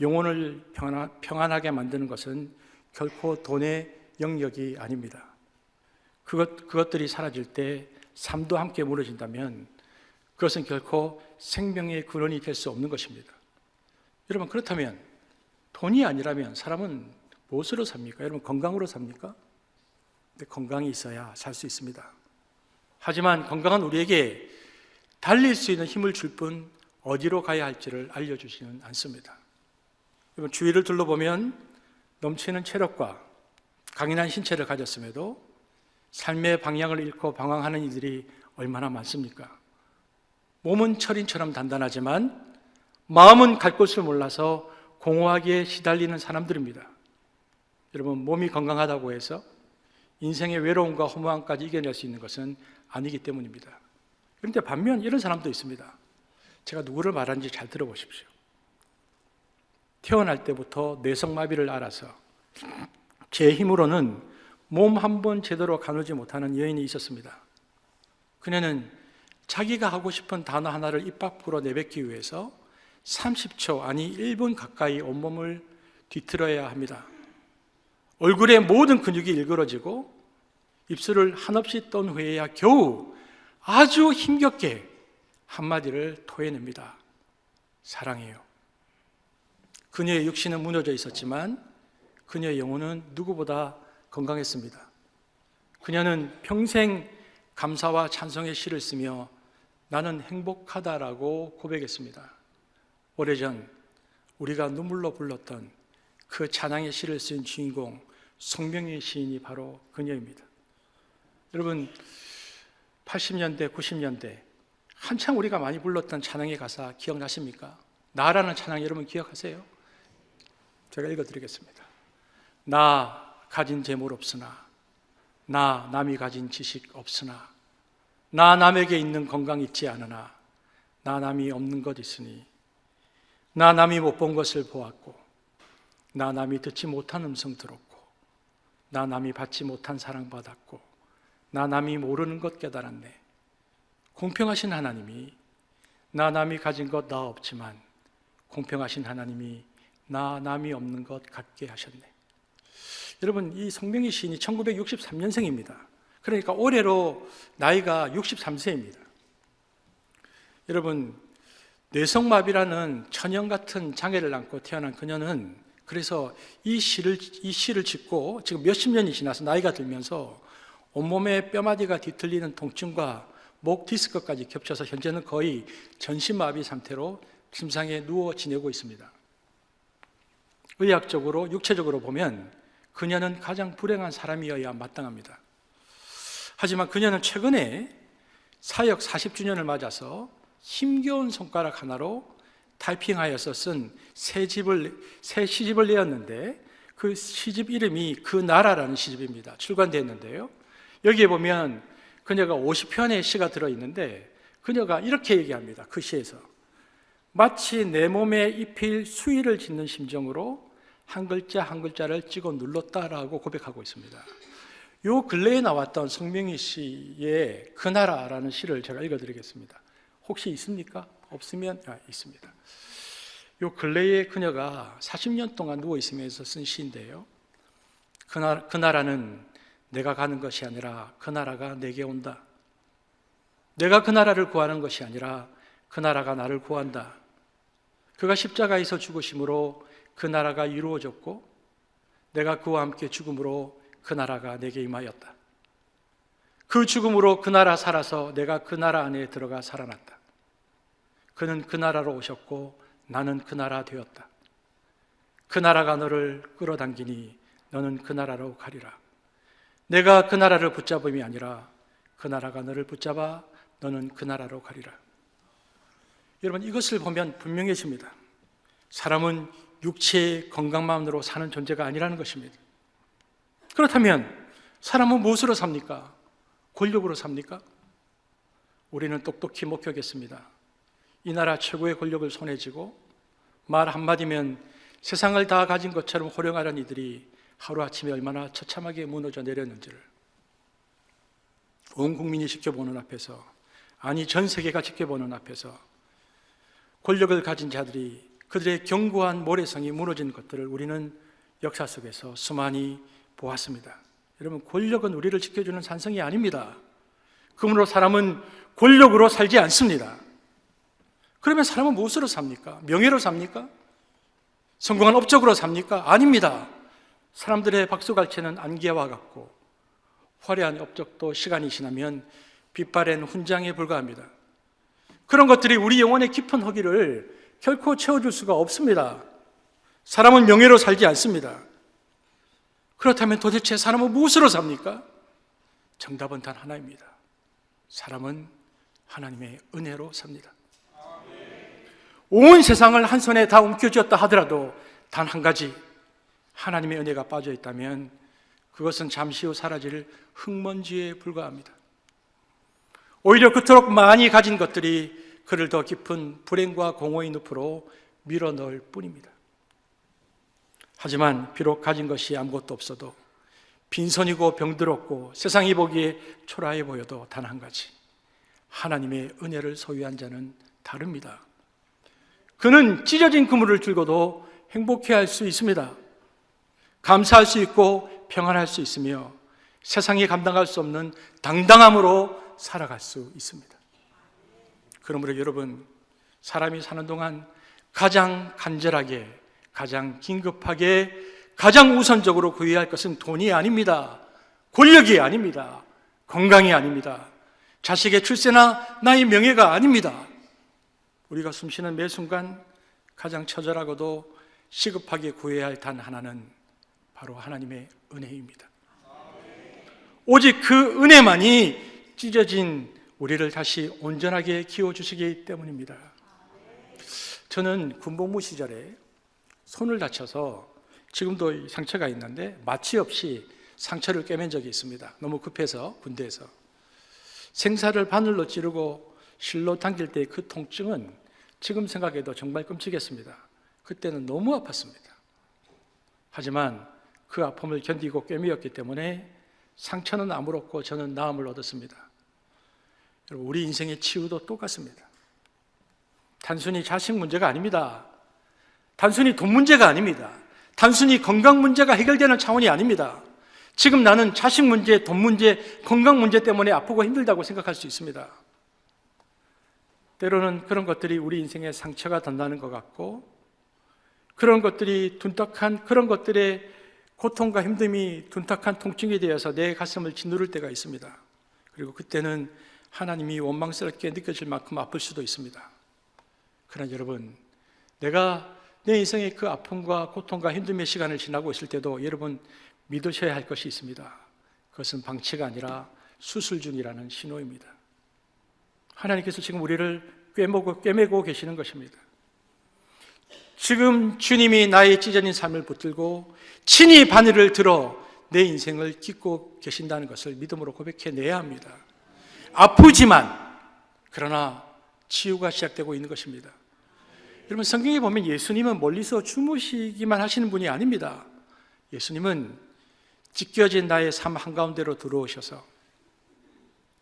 영혼을 평안하게 만드는 것은 결코 돈의 영역이 아닙니다. 그것들이 사라질 때 삶도 함께 무너진다면 그것은 결코 생명의 근원이 될 수 없는 것입니다. 여러분, 그렇다면 돈이 아니라면 사람은 무엇으로 삽니까? 여러분, 건강으로 삽니까? 근데 건강이 있어야 살 수 있습니다. 하지만 건강은 우리에게 달릴 수 있는 힘을 줄 뿐 어디로 가야 할지를 알려주지는 않습니다. 여러분, 주위를 둘러보면 넘치는 체력과 강인한 신체를 가졌음에도 삶의 방향을 잃고 방황하는 이들이 얼마나 많습니까? 몸은 철인처럼 단단하지만 마음은 갈 곳을 몰라서 공허하게 시달리는 사람들입니다. 여러분, 몸이 건강하다고 해서 인생의 외로움과 허무함까지 이겨낼 수 있는 것은 아니기 때문입니다. 그런데 반면 이런 사람도 있습니다. 제가 누구를 말하는지 잘 들어보십시오. 태어날 때부터 뇌성마비를 앓아서 제 힘으로는 몸 한 번 제대로 가누지 못하는 여인이 있었습니다. 그녀는 자기가 하고 싶은 단어 하나를 입 밖으로 내뱉기 위해서 30초 아니 1분 가까이 온몸을 뒤틀어야 합니다. 얼굴의 모든 근육이 일그러지고 입술을 한없이 떤 후에야 겨우 아주 힘겹게 한마디를 토해냅니다. 사랑해요. 그녀의 육신은 무너져 있었지만 그녀의 영혼은 누구보다 건강했습니다. 그녀는 평생 감사와 찬송의 시를 쓰며 나는 행복하다라고 고백했습니다. 오래전 우리가 눈물로 불렀던 그 찬양의 시를 쓴 주인공 송명희 시인이 바로 그녀입니다. 여러분, 80년대, 90년대 한창 우리가 많이 불렀던 찬양의 가사 기억나십니까? 나라는 찬양 여러분 기억하세요? 제가 읽어드리겠습니다. 나 가진 재물 없으나, 나 남이 가진 지식 없으나, 나 남에게 있는 건강 있지 않으나, 나 남이 없는 것 있으니, 나 남이 못 본 것을 보았고, 나 남이 듣지 못한 음성 들었고, 나 남이 받지 못한 사랑 받았고, 나 남이 모르는 것 깨달았네. 공평하신 하나님이 나 남이 가진 것 나 없지만 공평하신 하나님이 나 남이 없는 것 갖게 하셨네. 여러분, 이 송명희 시인이 1963년생입니다. 그러니까 올해로 나이가 63세입니다. 여러분, 뇌성마비라는 천연 같은 장애를 안고 태어난 그녀는 그래서 이 시를 짓고 지금 몇십 년이 지나서 나이가 들면서 온몸에 뼈마디가 뒤틀리는 통증과 목 디스크까지 겹쳐서 현재는 거의 전신마비 상태로 침상에 누워 지내고 있습니다. 의학적으로, 육체적으로 보면 그녀는 가장 불행한 사람이어야 마땅합니다. 하지만 그녀는 최근에 사역 40주년을 맞아서 힘겨운 손가락 하나로 타이핑하여서 쓴 새 시집을 내었는데 그 시집 이름이 그 나라라는 시집입니다. 출간되었는데요. 여기에 보면 그녀가 50편의 시가 들어있는데 그녀가 이렇게 얘기합니다. 그 시에서 마치 내 몸에 입힐 수의를 짓는 심정으로 한 글자 한 글자를 찍어 눌렀다라고 고백하고 있습니다. 요 근래에 나왔던 송명희 씨의 그 나라라는 시를 제가 읽어드리겠습니다. 혹시 있습니까? 없으면 있습니다. 요 근래에 그녀가 40년 동안 누워있으면서 쓴 시인데요. 그 나라는 내가 가는 것이 아니라 그 나라가 내게 온다. 내가 그 나라를 구하는 것이 아니라 그 나라가 나를 구한다. 그가 십자가에서 죽으심으로 그 나라가 이루어졌고 내가 그와 함께 죽음으로 그 나라가 내게 임하였다. 그 죽음으로 그 나라 살아서 내가 그 나라 안에 들어가 살아났다. 그는 그 나라로 오셨고 나는 그 나라 되었다. 그 나라가 너를 끌어당기니 너는 그 나라로 가리라. 내가 그 나라를 붙잡음이 아니라 그 나라가 너를 붙잡아 너는 그 나라로 가리라. 여러분, 이것을 보면 분명해집니다. 사람은 육체의 건강만으로 사는 존재가 아니라는 것입니다. 그렇다면 사람은 무엇으로 삽니까? 권력으로 삽니까? 우리는 똑똑히 목격했습니다. 이 나라 최고의 권력을 손에 쥐고 말 한마디면 세상을 다 가진 것처럼 호령하는 이들이 하루아침에 얼마나 처참하게 무너져 내렸는지를 온 국민이 지켜보는 앞에서, 아니 전 세계가 지켜보는 앞에서 권력을 가진 자들이 그들의 견고한 모래성이 무너진 것들을 우리는 역사 속에서 수많이 보았습니다. 여러분, 권력은 우리를 지켜주는 산성이 아닙니다. 그러므로 사람은 권력으로 살지 않습니다. 그러면 사람은 무엇으로 삽니까? 명예로 삽니까? 성공한 업적으로 삽니까? 아닙니다. 사람들의 박수갈채는 안개와 같고 화려한 업적도 시간이 지나면 빛바랜 훈장에 불과합니다. 그런 것들이 우리 영혼의 깊은 허기를 결코 채워줄 수가 없습니다. 사람은 명예로 살지 않습니다. 그렇다면 도대체 사람은 무엇으로 삽니까? 정답은 단 하나입니다. 사람은 하나님의 은혜로 삽니다. 온 세상을 한 손에 다 움켜쥐었다 하더라도 단 한 가지 하나님의 은혜가 빠져 있다면 그것은 잠시 후 사라질 흙먼지에 불과합니다. 오히려 그토록 많이 가진 것들이 그를 더 깊은 불행과 공허의 늪으로 밀어넣을 뿐입니다. 하지만 비록 가진 것이 아무것도 없어도 빈손이고 병들었고 세상이 보기에 초라해 보여도 단 한 가지 하나님의 은혜를 소유한 자는 다릅니다. 그는 찢어진 그물을 들고도 행복해할 수 있습니다. 감사할 수 있고 평안할 수 있으며 세상이 감당할 수 없는 당당함으로 살아갈 수 있습니다. 그러므로 여러분, 사람이 사는 동안 가장 간절하게, 가장 긴급하게, 가장 우선적으로 구해야 할 것은 돈이 아닙니다. 권력이 아닙니다. 건강이 아닙니다. 자식의 출세나 나의 명예가 아닙니다. 우리가 숨쉬는 매 순간 가장 처절하고도 시급하게 구해야 할 단 하나는 바로 하나님의 은혜입니다. 오직 그 은혜만이 찢어진 우리를 다시 온전하게 키워주시기 때문입니다. 저는 군복무 시절에 손을 다쳐서 지금도 상처가 있는데 마취 없이 상처를 꿰맨 적이 있습니다. 너무 급해서 군대에서. 생사를 바늘로 찌르고 실로 당길 때의 그 통증은 지금 생각해도 정말 끔찍했습니다. 그때는 너무 아팠습니다. 하지만 그 아픔을 견디고 꿰매었기 때문에 상처는 아물었고 저는 나음을 얻었습니다. 여러분, 우리 인생의 치유도 똑같습니다. 단순히 자식 문제가 아닙니다. 단순히 돈 문제가 아닙니다. 단순히 건강 문제가 해결되는 차원이 아닙니다. 지금 나는 자식 문제, 돈 문제, 건강 문제 때문에 아프고 힘들다고 생각할 수 있습니다. 때로는 그런 것들이 우리 인생의 상처가 된다는 것 같고 그런 것들이 둔탁한 그런 것들의 고통과 힘듦이 둔탁한 통증이 되어서 내 가슴을 짓누를 때가 있습니다. 그리고 그때는 하나님이 원망스럽게 느껴질 만큼 아플 수도 있습니다. 그러나 여러분, 내가 내 인생의 그 아픔과 고통과 힘듦의 시간을 지나고 있을 때도 여러분 믿으셔야 할 것이 있습니다. 그것은 방치가 아니라 수술 중이라는 신호입니다. 하나님께서 지금 우리를 꿰매고 계시는 것입니다. 지금 주님이 나의 찢어진 삶을 붙들고 친히 바늘을 들어 내 인생을 깃고 계신다는 것을 믿음으로 고백해내야 합니다. 아프지만 그러나 치유가 시작되고 있는 것입니다. 여러분, 성경에 보면 예수님은 멀리서 주무시기만 하시는 분이 아닙니다. 예수님은 찢겨진 나의 삶 한가운데로 들어오셔서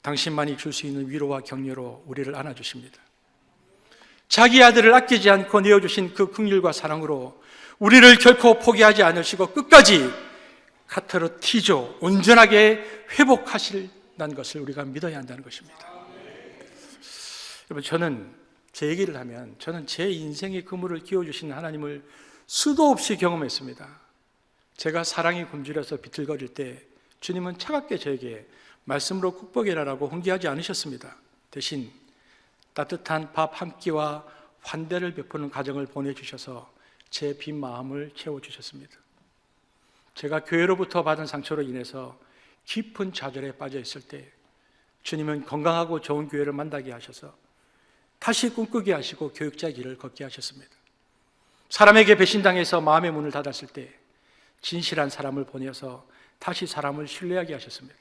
당신만이 줄 수 있는 위로와 격려로 우리를 안아주십니다. 자기 아들을 아끼지 않고 내어주신 그 긍휼과 사랑으로 우리를 결코 포기하지 않으시고 끝까지 카타르티조, 온전하게 회복하신다는 것을 우리가 믿어야 한다는 것입니다. 여러분, 저는 제 얘기를 하면 저는 제 인생의 그물을 끼워주시는 하나님을 수도 없이 경험했습니다. 제가 사랑이 굶주려서 비틀거릴 때 주님은 차갑게 저에게 말씀으로 국복이라라고 훈계하지 않으셨습니다. 대신 따뜻한 밥 한 끼와 환대를 베푸는 가정을 보내주셔서 제 빈 마음을 채워주셨습니다. 제가 교회로부터 받은 상처로 인해서 깊은 좌절에 빠져 있을 때 주님은 건강하고 좋은 교회를 만나게 하셔서 다시 꿈꾸게 하시고 교육자 길을 걷게 하셨습니다. 사람에게 배신당해서 마음의 문을 닫았을 때 진실한 사람을 보내서 다시 사람을 신뢰하게 하셨습니다.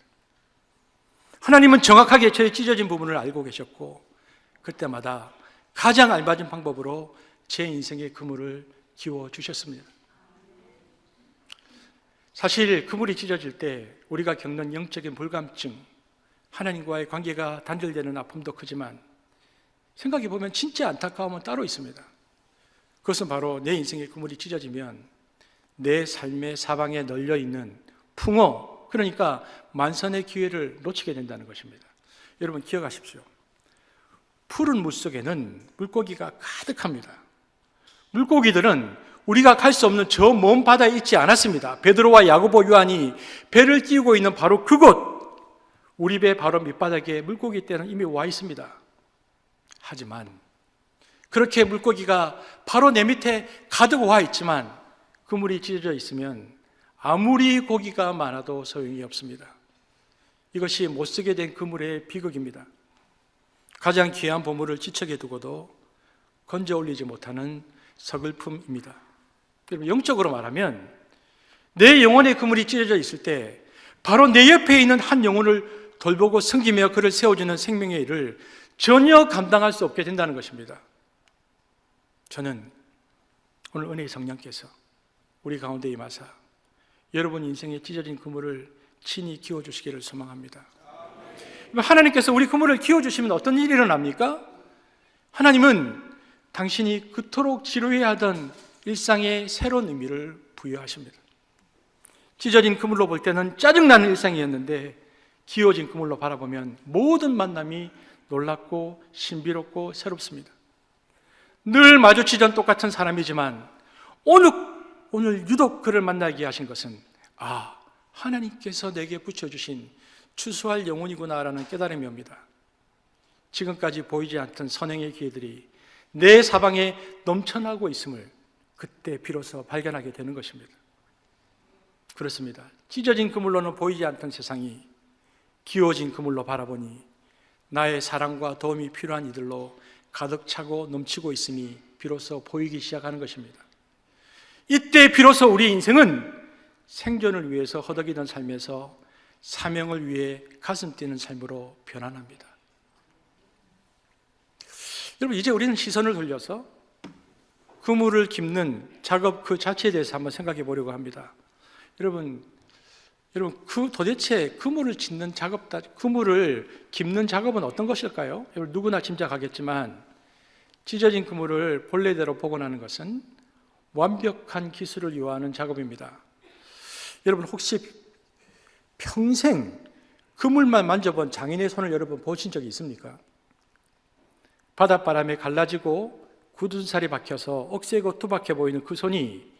하나님은 정확하게 저의 찢어진 부분을 알고 계셨고 그때마다 가장 알맞은 방법으로 제 인생의 그물을 끼워주셨습니다. 사실 그물이 찢어질 때 우리가 겪는 영적인 불감증, 하나님과의 관계가 단절되는 아픔도 크지만 생각해 보면 진짜 안타까움은 따로 있습니다. 그것은 바로 내 인생의 그물이 찢어지면 내 삶의 사방에 널려있는 풍어, 그러니까 만선의 기회를 놓치게 된다는 것입니다. 여러분 기억하십시오. 푸른 물속에는 물고기가 가득합니다. 물고기들은 우리가 갈 수 없는 저 먼 바다에 있지 않았습니다. 베드로와 야고보, 요한이 배를 띄우고 있는 바로 그곳, 우리 배 바로 밑바닥에 물고기 떼는 이미 와 있습니다. 하지만 그렇게 물고기가 바로 내 밑에 가득 와 있지만 그물이 찢어져 있으면 아무리 고기가 많아도 소용이 없습니다. 이것이 못쓰게 된 그물의 비극입니다. 가장 귀한 보물을 지척에 두고도 건져 올리지 못하는 서글픔입니다. 여러분, 영적으로 말하면 내 영혼의 그물이 찢어져 있을 때 바로 내 옆에 있는 한 영혼을 돌보고 섬기며 그를 세워주는 생명의 일을 전혀 감당할 수 없게 된다는 것입니다. 저는 오늘 은혜의 성령께서 우리 가운데 임하사 여러분 인생에 찢어진 그물을 친히 키워주시기를 소망합니다. 하나님께서 우리 그물을 키워주시면 어떤 일이 일어납니까? 하나님은 당신이 그토록 지루해 하던 일상에 새로운 의미를 부여하십니다. 찢어진 그물로 볼 때는 짜증나는 일상이었는데 기워진 그물로 바라보면 모든 만남이 놀랍고 신비롭고 새롭습니다. 늘 마주치던 똑같은 사람이지만 오늘 유독 그를 만나게 하신 것은 하나님께서 내게 붙여주신 추수할 영혼이구나라는 깨달음이 옵니다. 지금까지 보이지 않던 선행의 기회들이 내 사방에 넘쳐나고 있음을 그때 비로소 발견하게 되는 것입니다. 그렇습니다. 찢어진 그물로는 보이지 않던 세상이 기워진 그물로 바라보니 나의 사랑과 도움이 필요한 이들로 가득 차고 넘치고 있음이 비로소 보이기 시작하는 것입니다. 이때 비로소 우리 인생은 생존을 위해서 허덕이던 삶에서 사명을 위해 가슴 뛰는 삶으로 변환합니다. 여러분, 이제 우리는 시선을 돌려서 그물을 깁는 작업 그 자체에 대해서 한번 생각해 보려고 합니다. 여러분, 도대체 그물을 짚는 작업, 그물을 깁는 작업은 어떤 것일까요? 여러분, 누구나 짐작하겠지만 찢어진 그물을 본래대로 복원하는 것은 완벽한 기술을 요하는 작업입니다. 여러분, 혹시 평생 그물만 만져본 장인의 손을 여러분 보신 적이 있습니까? 바닷바람에 갈라지고 굳은 살이 박혀서 억세고 투박해 보이는 그 손이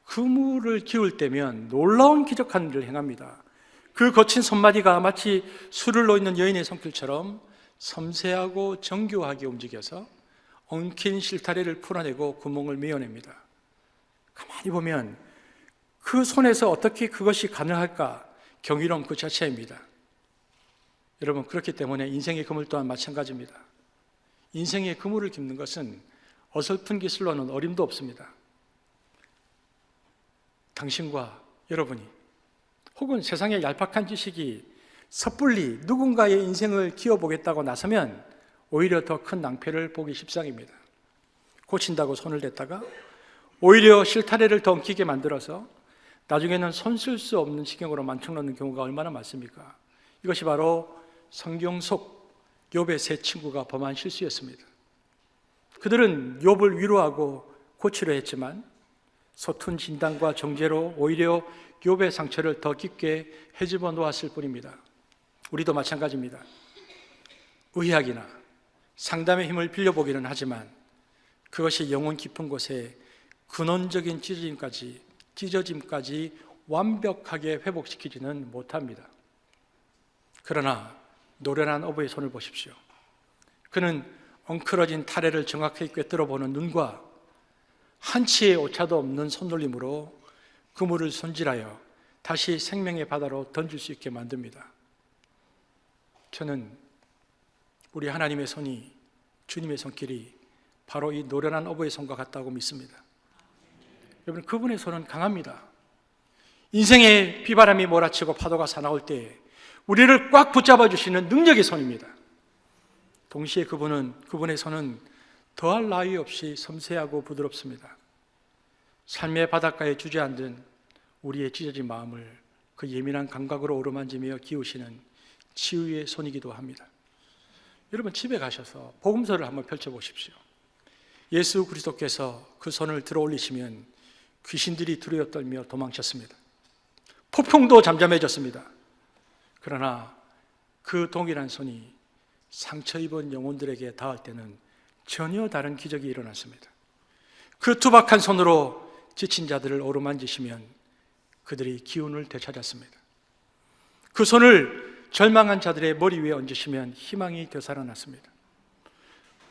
그물을 기울 때면 놀라운 기적한 일을 행합니다. 그 거친 손마디가 마치 술을 놓이는 여인의 손길처럼 섬세하고 정교하게 움직여서 엉킨 실타래를 풀어내고 구멍을 메어냅니다. 가만히 보면 그 손에서 어떻게 그것이 가능할까? 경이로움 그 자체입니다. 여러분, 그렇기 때문에 인생의 그물 또한 마찬가지입니다. 인생의 그물을 깁는 것은 어설픈 기술로는 어림도 없습니다. 당신과 여러분이 혹은 세상의 얄팍한 지식이 섣불리 누군가의 인생을 키워보겠다고 나서면 오히려 더 큰 낭패를 보기 십상입니다. 고친다고 손을 댔다가 오히려 실타래를 더 엉키게 만들어서 나중에는 손 쓸 수 없는 지경으로 만들어놓는 경우가 얼마나 많습니까? 이것이 바로 성경 속 욥의 세 친구가 범한 실수였습니다. 그들은 욥을 위로하고 고치려 했지만 서툰 진단과 정죄로 오히려 욥의 상처를 더 깊게 헤집어 놓았을 뿐입니다. 우리도 마찬가지입니다. 의학이나 상담의 힘을 빌려보기는 하지만 그것이 영혼 깊은 곳에 근원적인 찢어짐까지 완벽하게 회복시키지는 못합니다. 그러나 노련한 어부의 손을 보십시오. 그는 엉클어진 타래를 정확하게 꿰뚫어보는 눈과 한치의 오차도 없는 손놀림으로 그물을 손질하여 다시 생명의 바다로 던질 수 있게 만듭니다. 저는 우리 하나님의 손이, 주님의 손길이 바로 이 노련한 어부의 손과 같다고 믿습니다. 여러분, 그분의 손은 강합니다. 인생의 비바람이 몰아치고 파도가 사나울 때 우리를 꽉 붙잡아 주시는 능력의 손입니다. 동시에 그분의 손은 더할 나위 없이 섬세하고 부드럽습니다. 삶의 바닷가에 주저앉은 우리의 찢어진 마음을 그 예민한 감각으로 어루만지며 기우시는 치유의 손이기도 합니다. 여러분, 집에 가셔서 복음서를 한번 펼쳐보십시오. 예수 그리스도께서 그 손을 들어 올리시면 귀신들이 두려워 떨며 도망쳤습니다. 폭풍도 잠잠해졌습니다. 그러나 그 동일한 손이 상처 입은 영혼들에게 닿을 때는 전혀 다른 기적이 일어났습니다. 그 투박한 손으로 지친 자들을 어루만지시면 그들이 기운을 되찾았습니다. 그 손을 절망한 자들의 머리 위에 얹으시면 희망이 되살아났습니다.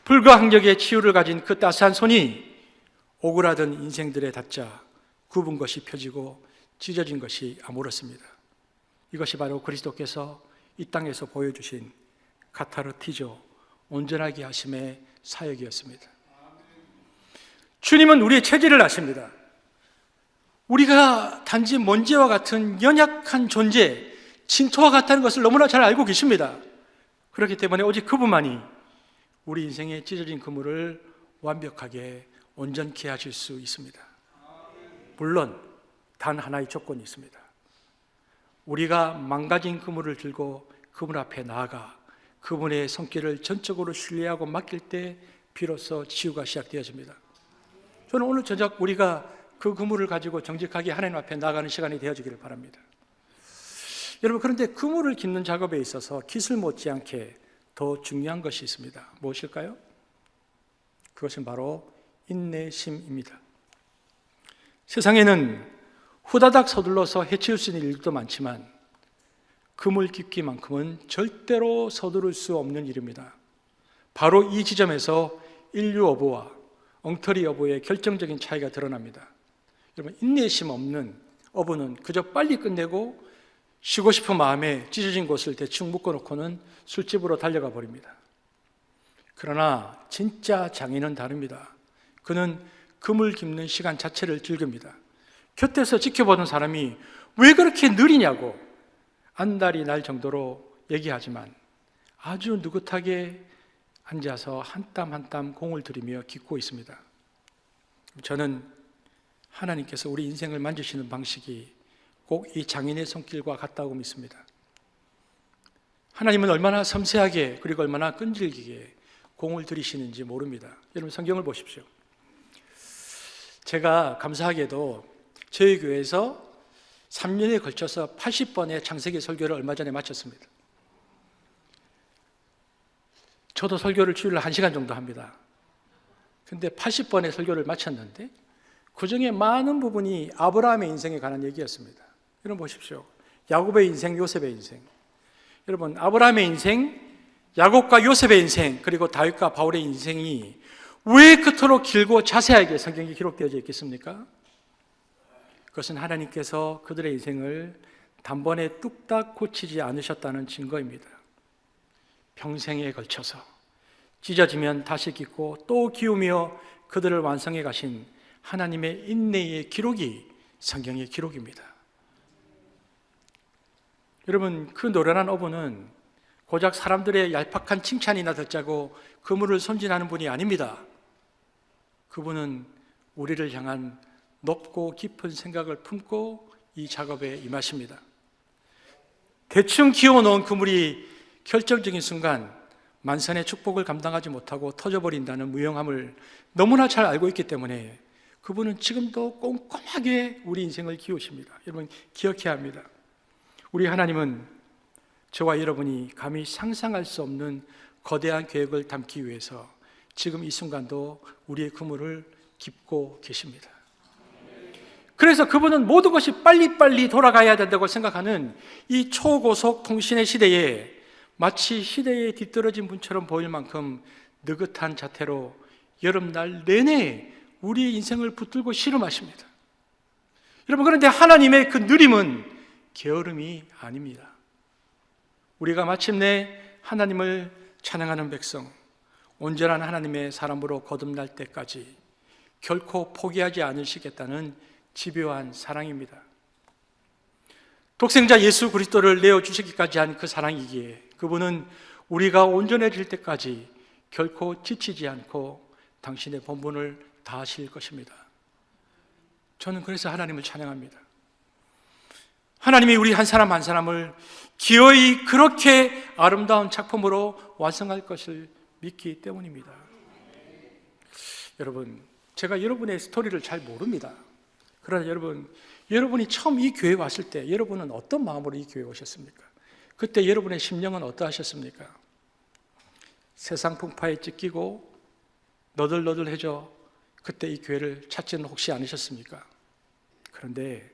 불가항력의 치유를 가진 그 따스한 손이 오그라든 인생들의 닿자 굽은 것이 펴지고 찢어진 것이 아물었습니다. 이것이 바로 그리스도께서 이 땅에서 보여주신 카타르티조, 온전하게 하심의 사역이었습니다. 주님은 우리의 체질을 아십니다. 우리가 단지 먼지와 같은 연약한 존재, 진토와 같다는 것을 너무나 잘 알고 계십니다. 그렇기 때문에 오직 그분만이 우리 인생의 찢어진 그물을 완벽하게 온전케 하실 수 있습니다. 물론 단 하나의 조건이 있습니다. 우리가 망가진 그물을 들고 그분 앞에 나아가 그분의 손길을 전적으로 신뢰하고 맡길 때 비로소 치유가 시작되어집니다. 저는 오늘 저녁 우리가 그 그물을 가지고 정직하게 하나님 앞에 나아가는 시간이 되어지기를 바랍니다. 여러분, 그런데 그물을 깃는 작업에 있어서 기술 못지않게 더 중요한 것이 있습니다. 무엇일까요? 그것은 바로 인내심입니다. 세상에는 후다닥 서둘러서 해치울 수 있는 일도 많지만 그물 깃기만큼은 절대로 서두를 수 없는 일입니다. 바로 이 지점에서 인류 어부와 엉터리 어부의 결정적인 차이가 드러납니다. 여러분, 인내심 없는 어부는 그저 빨리 끝내고 쉬고 싶은 마음에 찢어진 곳을 대충 묶어놓고는 술집으로 달려가 버립니다. 그러나 진짜 장인은 다릅니다. 그는 그물 깃는 시간 자체를 즐깁니다. 곁에서 지켜보는 사람이 왜 그렇게 느리냐고 안달이 날 정도로 얘기하지만 아주 느긋하게 앉아서 한 땀 한 땀 공을 들이며 깃고 있습니다. 저는 하나님께서 우리 인생을 만지시는 방식이 꼭 이 장인의 손길과 같다고 믿습니다. 하나님은 얼마나 섬세하게 그리고 얼마나 끈질기게 공을 들이시는지 모릅니다. 여러분, 성경을 보십시오. 제가 감사하게도 저희 교회에서 3년에 걸쳐서 80번의 창세기 설교를 얼마 전에 마쳤습니다. 저도 설교를 주일날 1시간 정도 합니다. 근데 80번의 설교를 마쳤는데 그 중에 많은 부분이 아브라함의 인생에 관한 얘기였습니다. 여러분 보십시오. 야곱의 인생, 요셉의 인생. 여러분, 아브라함의 인생, 야곱과 요셉의 인생, 그리고 다윗과 바울의 인생이 왜 그토록 길고 자세하게 성경에 기록되어져 있겠습니까? 그것은 하나님께서 그들의 인생을 단번에 뚝딱 고치지 않으셨다는 증거입니다. 평생에 걸쳐서 찢어지면 다시 깃고 또 기우며 그들을 완성해 가신 하나님의 인내의 기록이 성경의 기록입니다. 여러분, 그 노련한 어부는 고작 사람들의 얄팍한 칭찬이나 듣자고 그물을 손질하는 분이 아닙니다. 그분은 우리를 향한 높고 깊은 생각을 품고 이 작업에 임하십니다. 대충 기어놓은 그물이 결정적인 순간 만선의 축복을 감당하지 못하고 터져버린다는 무용함을 너무나 잘 알고 있기 때문에 그분은 지금도 꼼꼼하게 우리 인생을 키우십니다. 여러분, 기억해야 합니다. 우리 하나님은 저와 여러분이 감히 상상할 수 없는 거대한 계획을 담기 위해서 지금 이 순간도 우리의 그물을 깃고 계십니다. 그래서 그분은 모든 것이 빨리빨리 돌아가야 된다고 생각하는 이 초고속 통신의 시대에 마치 시대에 뒤떨어진 분처럼 보일 만큼 느긋한 자태로 여름날 내내 우리의 인생을 붙들고 씨름하십니다. 여러분, 그런데 하나님의 그 느림은 게으름이 아닙니다. 우리가 마침내 하나님을 찬양하는 백성, 온전한 하나님의 사람으로 거듭날 때까지 결코 포기하지 않으시겠다는 집요한 사랑입니다. 독생자 예수 그리스도를 내어주시기까지 한 그 사랑이기에 그분은 우리가 온전해질 때까지 결코 지치지 않고 당신의 본분을 다하실 것입니다. 저는 그래서 하나님을 찬양합니다. 하나님이 우리 한 사람 한 사람을 기어이 그렇게 아름다운 작품으로 완성할 것을 믿기 때문입니다. 여러분, 제가 여러분의 스토리를 잘 모릅니다. 그러나 여러분이 처음 이 교회에 왔을 때 여러분은 어떤 마음으로 이 교회에 오셨습니까? 그때 여러분의 심령은 어떠하셨습니까? 세상 풍파에 찢기고 너덜너덜해져 그때 이 교회를 찾지는 혹시 않으셨습니까? 그런데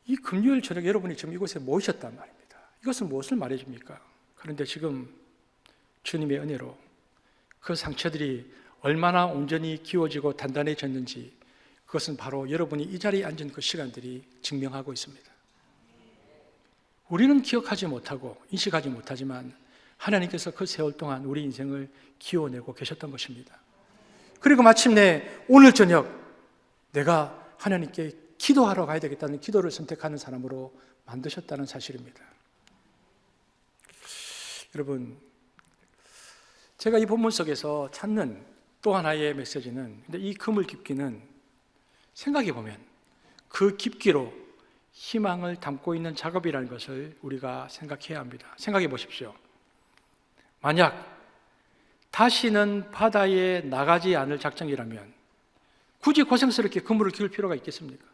이 금요일 저녁 여러분이 지금 이곳에 모이셨단 말입니다. 이것은 무엇을 말해줍니까? 그런데 지금 주님의 은혜로 그 상처들이 얼마나 온전히 기워지고 단단해졌는지 그것은 바로 여러분이 이 자리에 앉은 그 시간들이 증명하고 있습니다. 우리는 기억하지 못하고 인식하지 못하지만 하나님께서 그 세월 동안 우리 인생을 키워내고 계셨던 것입니다. 그리고 마침내 오늘 저녁 내가 하나님께 기도하러 가야 되겠다는 기도를 선택하는 사람으로 만드셨다는 사실입니다. 여러분, 제가 이 본문 속에서 찾는 또 하나의 메시지는, 근데 이 그물 깊기는 생각해 보면 그 깊기로 희망을 담고 있는 작업이라는 것을 우리가 생각해야 합니다. 생각해 보십시오. 만약 다시는 바다에 나가지 않을 작정이라면 굳이 고생스럽게 그물을 키울 필요가 있겠습니까?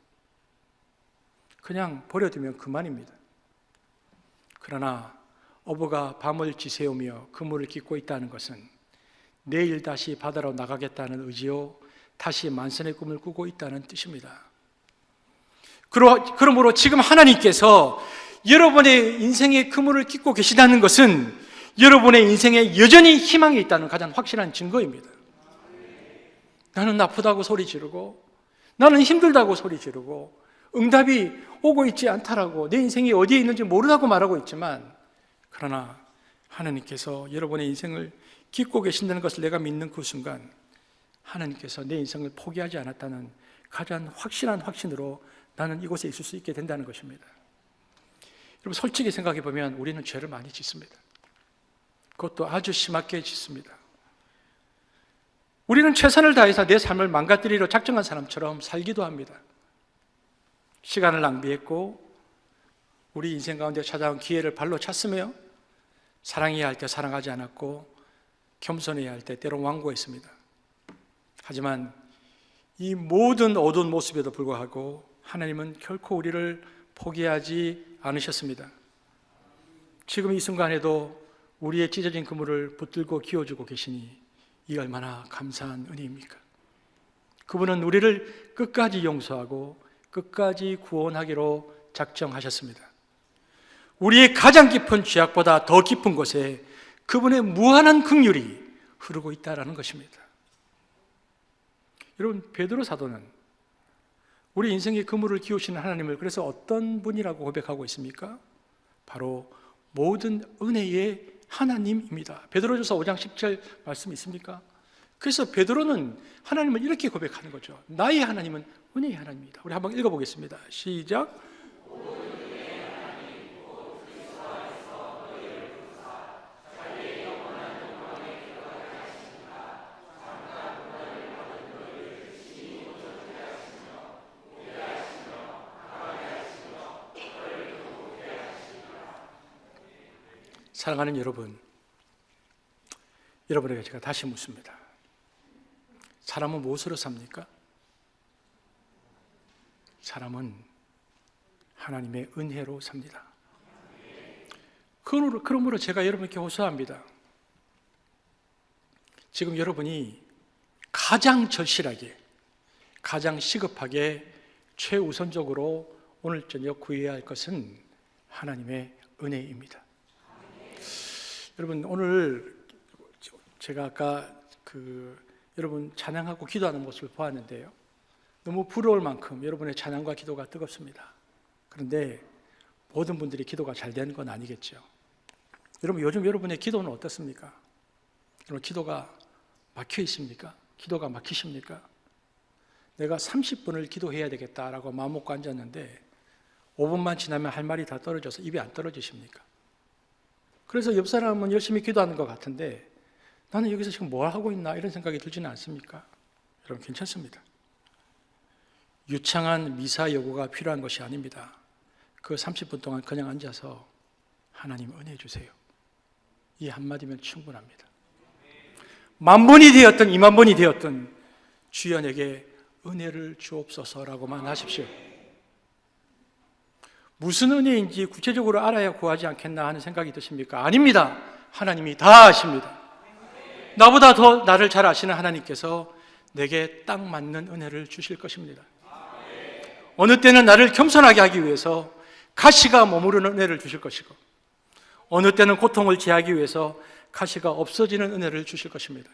그냥 버려두면 그만입니다. 그러나 어부가 밤을 지새우며 그물을 깃고 있다는 것은 내일 다시 바다로 나가겠다는 의지요, 다시 만선의 꿈을 꾸고 있다는 뜻입니다. 그러므로 지금 하나님께서 여러분의 인생의 그물을 깃고 계시다는 것은 여러분의 인생에 여전히 희망이 있다는 가장 확실한 증거입니다. 나는 아프다고 소리 지르고 나는 힘들다고 소리 지르고 응답이 오고 있지 않다라고 내 인생이 어디에 있는지 모르다고 말하고 있지만, 그러나 하나님께서 여러분의 인생을 깃고 계신다는 것을 내가 믿는 그 순간 하나님께서 내 인생을 포기하지 않았다는 가장 확실한 확신으로 나는 이곳에 있을 수 있게 된다는 것입니다. 여러분, 솔직히 생각해 보면 우리는 죄를 많이 짓습니다. 그것도 아주 심하게 짓습니다. 우리는 최선을 다해서 내 삶을 망가뜨리려 작정한 사람처럼 살기도 합니다. 시간을 낭비했고 우리 인생 가운데 찾아온 기회를 발로 찼으며 사랑해야 할 때 사랑하지 않았고 겸손해야 할 때 때로 완고했습니다. 하지만 이 모든 어두운 모습에도 불구하고 하나님은 결코 우리를 포기하지 않으셨습니다. 지금 이 순간에도 우리의 찢어진 그물을 붙들고 기워주고 계시니 이 얼마나 감사한 은혜입니까? 그분은 우리를 끝까지 용서하고 끝까지 구원하기로 작정하셨습니다. 우리의 가장 깊은 죄악보다 더 깊은 곳에 그분의 무한한 긍휼이 흐르고 있다는 것입니다. 여러분, 베드로 사도는 우리 인생의 그물을 기우시는 하나님을 그래서 어떤 분이라고 고백하고 있습니까? 바로 모든 은혜의 하나님입니다. 베드로전서 5장 10절 말씀 있습니까? 그래서 베드로는 하나님을 이렇게 고백하는 거죠. 나의 하나님은 은혜의 하나님입니다. 우리 한번 읽어보겠습니다. 시작. 사랑하는 여러분, 여러분에게 제가 다시 묻습니다. 사람은 무엇으로 삽니까? 사람은 하나님의 은혜로 삽니다. 그러므로 제가 여러분께 호소합니다. 지금 여러분이 가장 절실하게, 가장 시급하게, 최우선적으로 오늘 저녁 구해야 할 것은 하나님의 은혜입니다. 여러분, 오늘 제가 아까 여러분 찬양하고 기도하는 모습을 보았는데요, 너무 부러울 만큼 여러분의 찬양과 기도가 뜨겁습니다. 그런데 모든 분들이 기도가 잘 되는 건 아니겠죠. 여러분, 요즘 여러분의 기도는 어떻습니까? 여러분, 기도가 막혀 있습니까? 기도가 막히십니까? 내가 30분을 기도해야 되겠다라고 마음 먹고 앉았는데 5분만 지나면 할 말이 다 떨어져서 입이 안 떨어지십니까? 그래서 옆 사람은 열심히 기도하는 것 같은데 나는 여기서 지금 뭘 하고 있나 이런 생각이 들지는 않습니까? 여러분, 괜찮습니다. 유창한 미사 여구가 필요한 것이 아닙니다. 그 30분 동안 그냥 앉아서 하나님 은혜 주세요, 이 한마디면 충분합니다. 10,000번이 되었든 20,000번이 되었든 주여 내게 은혜를 주옵소서라고만 하십시오. 무슨 은혜인지 구체적으로 알아야 구하지 않겠나 하는 생각이 드십니까? 아닙니다. 하나님이 다 아십니다. 나보다 더 나를 잘 아시는 하나님께서 내게 딱 맞는 은혜를 주실 것입니다. 어느 때는 나를 겸손하게 하기 위해서 가시가 머무르는 은혜를 주실 것이고, 어느 때는 고통을 제하기 위해서 가시가 없어지는 은혜를 주실 것입니다.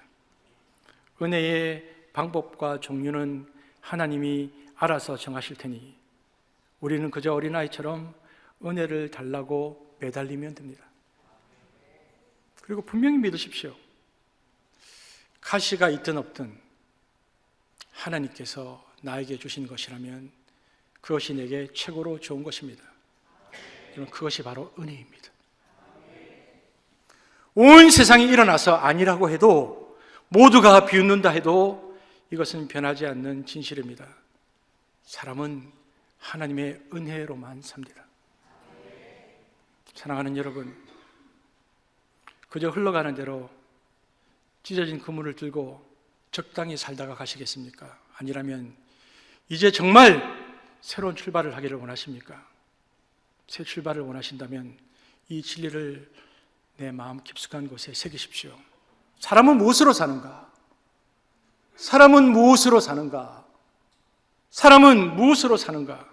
은혜의 방법과 종류는 하나님이 알아서 정하실 테니 우리는 그저 어린아이처럼 은혜를 달라고 매달리면 됩니다. 그리고 분명히 믿으십시오. 가시가 있든 없든 하나님께서 나에게 주신 것이라면 그것이 내게 최고로 좋은 것입니다. 여러분, 그것이 바로 은혜입니다. 온 세상이 일어나서 아니라고 해도, 모두가 비웃는다 해도 이것은 변하지 않는 진실입니다. 사람은 하나님의 은혜로만 삽니다. 사랑하는 여러분, 그저 흘러가는 대로 찢어진 그물을 들고 적당히 살다가 가시겠습니까? 아니라면 이제 정말 새로운 출발을 하기를 원하십니까? 새 출발을 원하신다면 이 진리를 내 마음 깊숙한 곳에 새기십시오. 사람은 무엇으로 사는가? 사람은 무엇으로 사는가? 사람은 무엇으로 사는가?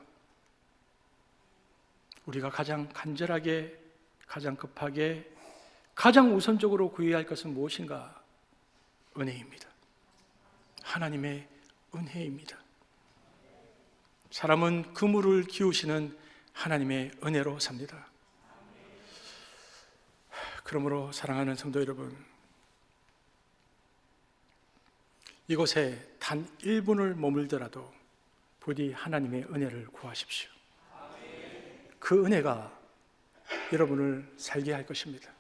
우리가 가장 간절하게, 가장 급하게, 가장 우선적으로 구해야 할 것은 무엇인가? 은혜입니다. 하나님의 은혜입니다. 사람은 그물을 기우시는 하나님의 은혜로 삽니다. 그러므로 사랑하는 성도 여러분, 이곳에 단 1분을 머물더라도 부디 하나님의 은혜를 구하십시오. 그 은혜가 여러분을 살게 할 것입니다.